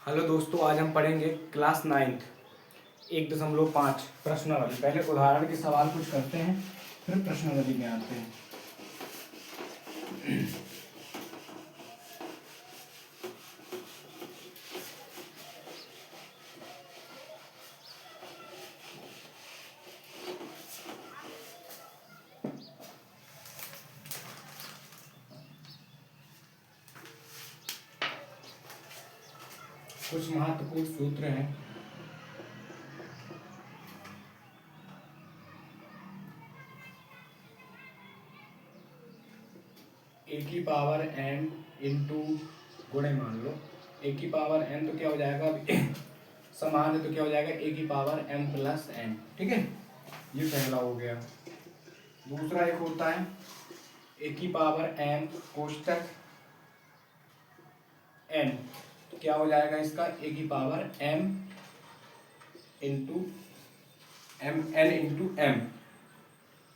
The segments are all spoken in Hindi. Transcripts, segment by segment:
हेलो दोस्तों, आज हम पढ़ेंगे क्लास 9 1.5 प्रश्नावली। पहले उदाहरण के सवाल कुछ करते हैं, फिर प्रश्नावली में आते हैं। कुछ महत्वपूर्ण सूत्र हैं। ए की पावर एन इंटू गुणे, मान लो ए की पावर एन तो क्या हो जाएगा, अभी समान है तो क्या हो जाएगा ए की पावर एम प्लस एन। ठीक है, ये पहला हो गया। दूसरा एक होता है ए की पावर एम कोष्टक एन, तो क्या हो जाएगा इसका ए की power m into m n into m,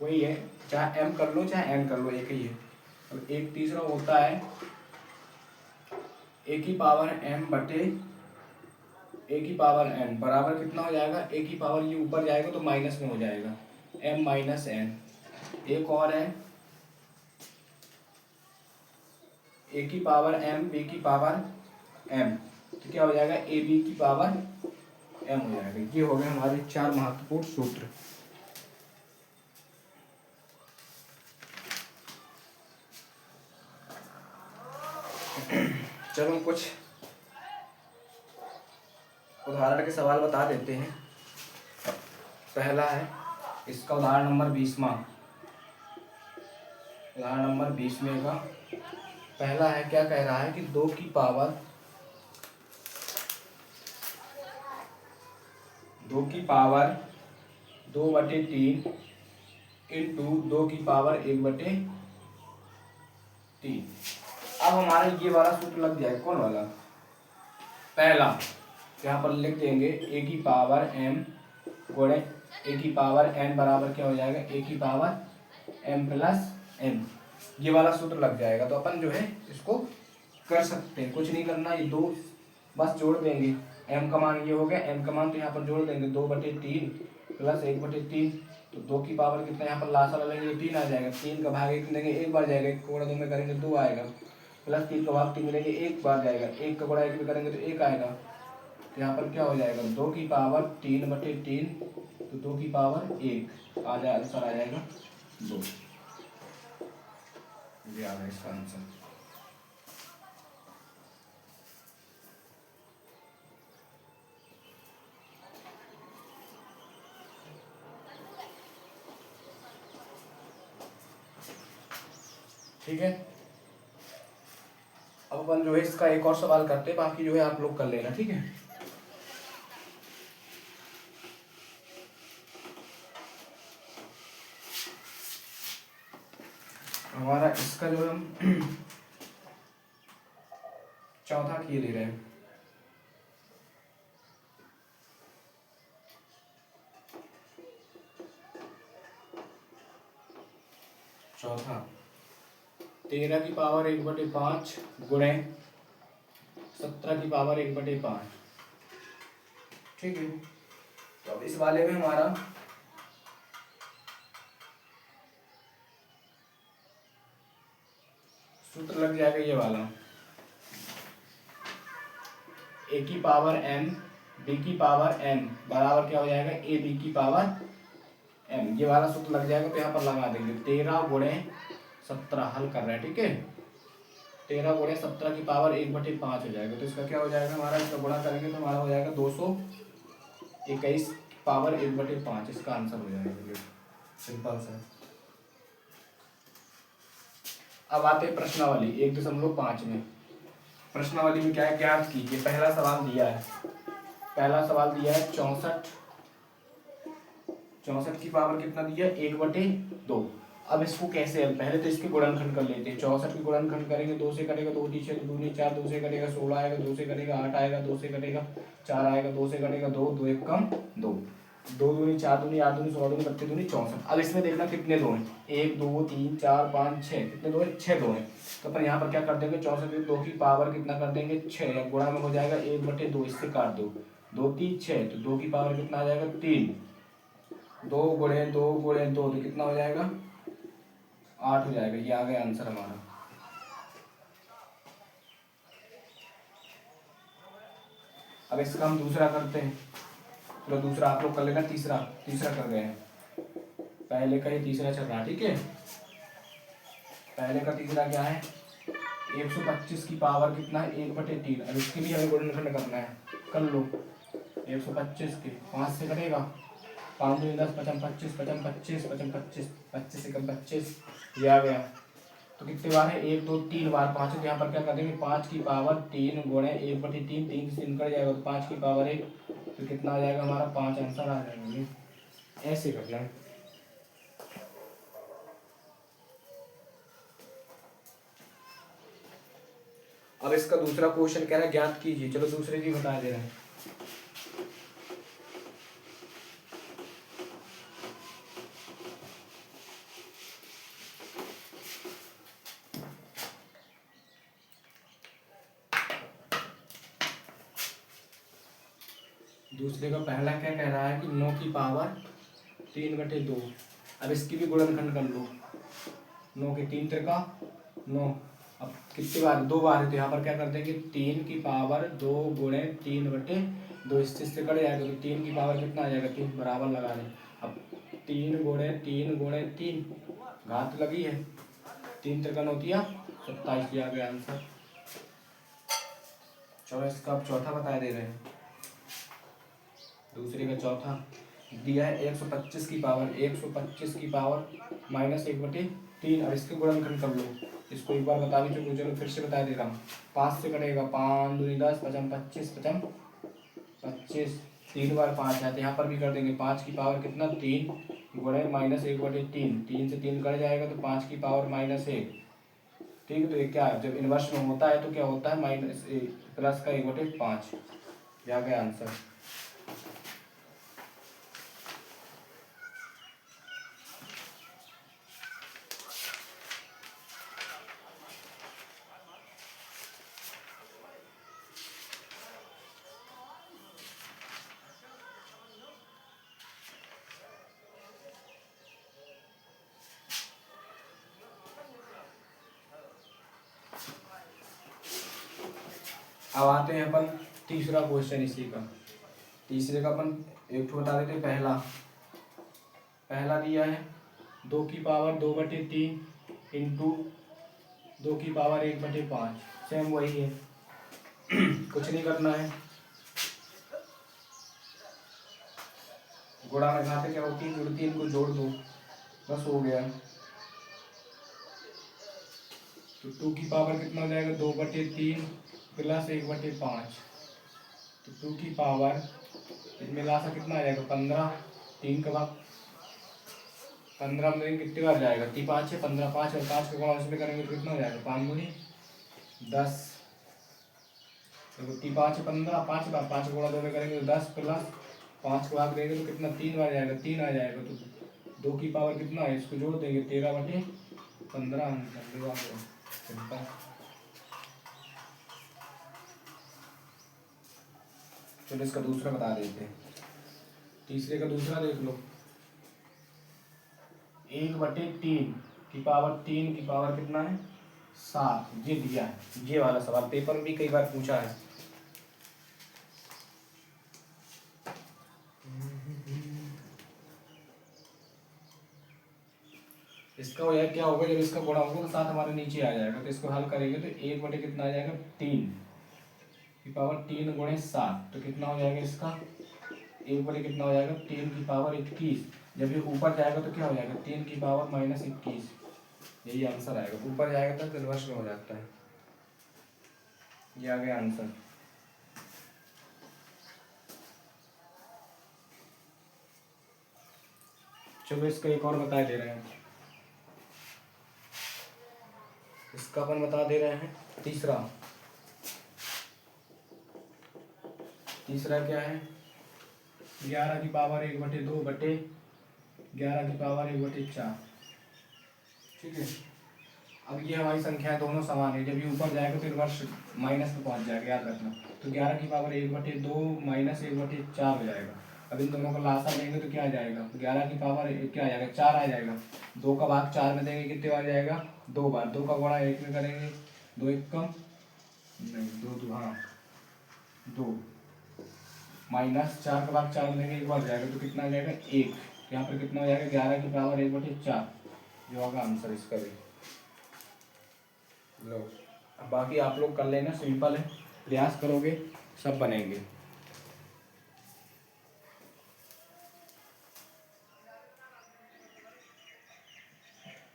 वही है, चाहे एम कर लो चाहे एन कर लो, एक ही है। अब एक तीसरा होता है ए की पावर एम बटे ए की पावर एन बराबर कितना हो जाएगा, ए की पावर ये ऊपर जाएगा तो माइनस में हो जाएगा, एम माइनस एन। एक और है ए की पावर एम बी की पावर एम, तो क्या हो जाएगा ए बी की पावर एम हो जाएगा। ये हो गए हमारे 4 महत्वपूर्ण सूत्र। चलो हम कुछ उदाहरण के सवाल बता देते हैं। पहला है इसका उदाहरण नंबर 20वां, उदाहरण नंबर 20वें का पहला है। क्या कह रहा है कि 2 की पावर 2/3 इंटू 2 की पावर 1/3। अब हमारा ये वाला सूत्र लग जाएगा, कौन वाला, पहला। यहाँ पर लिख देंगे ए की पावर एम गुणे ए की पावर एन बराबर क्या हो जाएगा, ए की पावर एम प्लस एन। ये वाला सूत्र लग जाएगा। तो अपन जो है इसको कर सकते हैं, कुछ नहीं करना, ये दो बस जोड़ देंगे। एम का मान ये हो गया, एम का मान तो यहाँ पर जोड़ देंगे 2/3 प्लस 1/3, तो 2 की पावर कितना यहाँ पर लासा लेंगे 3 आ जाएगा। 3 का भाग 1 देंगे, एक बार जाएगा, 1 को गुणा 2 में करेंगे 2 आएगा, प्लस 3 का भाग 3 मिलेंगे, एक बार जाएगा, 1 का गुणा 1 में करेंगे तो 1 आएगा। तो यहाँ पर क्या हो जाएगा 2 की पावर 3/3, तो 2 की पावर 1 आ जाए, आंसर आ जाएगा 2। ये आ गया इसका आंसर। ठीक है, अब अपन जो है इसका एक और सवाल करते हैं, बाकी जो है आप लोग कर लेना। ठीक है, हमारा इसका जो हम चौथा किए ले रहे हैं। चौथा 13 की पावर 1/5 गुणे 17 की पावर 1/5। ठीक है, तो अब इस वाले में हमारा सूत्र लग जाएगा ये वाला, ए की पावर एम बी की पावर एन बराबर क्या हो जाएगा, ए बी की पावर एम। ये वाला सूत्र लग जाएगा, तो यहाँ पर लगा देंगे 13 गुणे 17 हल कर रहे हैं। ठीक है, 13 गुणे 17 की पावर 1/5 हो जाएगा। तो इसका क्या हो जाएगा, हमारा इसका गुणा करेंगे तो हमारा हो जाएगा 221 पावर 1/5। इसका आंसर हो जाएगा, सिंपल सा। अब आते हैं प्रश्नावली 1.5 में। प्रश्नावली में क्या है, ज्ञात कीजिए। पहला सवाल दिया है, पहला सवाल दिया है 64 की पावर कितना दिया है, 1/2। अब इसको कैसे, पहले तो इसके गुणनखंड कर लेते हैं। 64 की गुणनखंड करेंगे, 2 से कटेगा 2 नीचे, 2 दूनी 4, 2 से कटेगा 16 आएगा, 2 से कटेगा 8 आएगा, 2 से कटेगा 4 आएगा, 2 से कटेगा 2, 2 एक कम 2। दो दूनी चार दूनी आठ दूनी 16 दूनी 32 दूनी 64। अब इसमें देखना कितने दो हैं, 1 2 3 4 5 6, कितने दो हैं, 6 दो हैं। तो अपन यहाँ पर क्या कर देंगे, 64 में 2 की पावर कितना कर देंगे 6, या गुणा में हो जाएगा 1/2, इससे काट दो, 2 3 6, तो 2 की पावर कितना आ जाएगा 3, 2 गुणे 2 गुणे 2 तो कितना हो जाएगा 8 हो जाएगा। ये आ गया आंसर हमारा। अब इसका हम दूसरा करते हैं, चलो दूसरा आप लोग कर लेना, तीसरा तीसरा कर गए हैं, पहले का ही तीसरा चल रहा है, ठीक है। पहले का तीसरा क्या है, 125 की पावर कितना है 1/3। अब इसके लिए हमें गुणनखंड करना है, कर लो। 125 के 5 से करेगा, 5 2 10 55 25 55 25 55 25 25 से कम 25, ये आ गया। तो कितने बार है, 1 2 3 बार, 5 है तो यहाँ पर क्या कर देंगे 5 की पावर 3 गुणे 1/3, 3 से निकल जाएगा तो 5 की पावर 1, तो कितना आ जाएगा हमारा 5 आंसर आ जाएगा। ऐसे करना है। अब इसका दूसरा क्वेश्चन कह रहा है ज्ञात कीजिए, चलो दूसरे भी बता दे रहे हैं। दूसरे का पहला क्या कह रहा है कि 9 की पावर 3/2। अब इसकी भी गुणनखंड कर लो, 9 के 3 त्रिका 9। अब कितनी बार, 2 बार है तो यहाँ पर क्या कर देंगे 3 की पावर 2 गुणे 3/2, इससे कट जाएगा तो 3 की पावर कितना आ जाएगा 3, बराबर लगा दें। अब 3 गुणे 3 गुणे 3, घात लगी है, 3 त्रिका 9 दिया 27, दिया गया आंसर। चलो इसका अब चौथा बता दे रहे हैं। दूसरे का चौथा दिया है 125 की पावर, 125 की पावर -1/3। अब इसके गुणनखंड कर लो, इसको एक बार बता भी चुके, चलो फिर से बता दे रहा हूँ। 5 से कटेगा, 5 2 10 55 25 55 25, 3 बार 5 है तो यहाँ पर भी कर देंगे 5 की पावर कितना 3 गुणे -1/3, 3 से 3 कट जाएगा तो 5 की पावर -1, ठीक है। तो ये क्या है, जब इन्वर्स में होता है तो क्या होता है प्लस का 1/5, ये आ गया आंसर। अब आते हैं अपन तीसरा क्वेश्चन इसी का। तीसरे का अपन एक तो बता देते हैं। पहला दिया है 2 की पावर 2/3 इंटू 2 की पावर 1/5, सेम वही है कुछ नहीं करना है। गुणा में घाते क्या होती है, जुड़ती है, इनको जोड़ दो, बस हो गया। तो 2 की पावर कितना हो जाएगा 2/3 प्लस 1/5, तो 2 की पावर इसमें लासा कितना आ जाएगा 15, 3 का भाग 15 में कितने बार जाएगा 3 5 है 15, 5 और 5 का गुणा उसमें करेंगे तो कितना हो जाएगा 5 दूनी 10, तो 3 5 15, 5 बार 5 गुणा 2 में करेंगे तो 10 प्लस 5 को भाग देंगे तो कितना 3 बार जाएगा 3 आ जाएगा, तो 2 की पावर कितना है इसको जोड़ देंगे 13/15 आंसर। सिंपल। चलो इसका दूसरा बता देते हैं। तीसरे का दूसरा देख लो, 1/3 की पावर 3 की पावर कितना है 7, ये दिया है। ये वाला सवाल पेपर में भी कई बार पूछा है। इसका हो जाएगा क्या होगा, जब इसका गुणा होगा तो 7 हमारे नीचे आ जाएगा, तो इसको हल करेंगे तो 1 कितना आ जाएगा 3 की पावर 3 गुणे 7, तो कितना हो जाएगा इसका 1 कितना हो जाएगा 3 की पावर 21। जब ये ऊपर जाएगा तो क्या हो जाएगा 3 की पावर -21, यही आंसर आएगा। ऊपर जाएगा तो इन्वर्स में हो जाता है, ये आ गया आंसर। चलो इसका एक और बता दे रहे हैं। इसका अपन बता दे रहे हैं तीसरा क्या है 11 की पावर 1/2/11 की पावर 1/4। ठीक है। अब ये हमारी संख्या दोनों समान है, जब ये ऊपर जाएगा तो इनवर्स माइनस पे पहुंच जाएगा, याद रखना। तो 11 की पावर 1/2 माइनस 1/4 हो जाएगा। अब इन दोनों का लासा लेंगे तो क्या आ जाएगा, 11 की पावर क्या आ जाएगा, 4 आ जाएगा। 2 का भाग 4 में देंगे कितने बार जाएगा, 2 बार। 2 का गुणा 1 में करेंगे, 2 1 कम नहीं 2 2 हाँ 2 माइनस 4 का भाग 4 में देंगे एक बार जाएगा तो कितना आ जाएगा 1। यहाँ पर कितना हो जाएगा 11 की पावर 1/4 जो होगा आंसर इसका भी। लो अब बाकी आप लोग कर लेना, सिंपल है, प्रयास करोगे सब बनेंगे।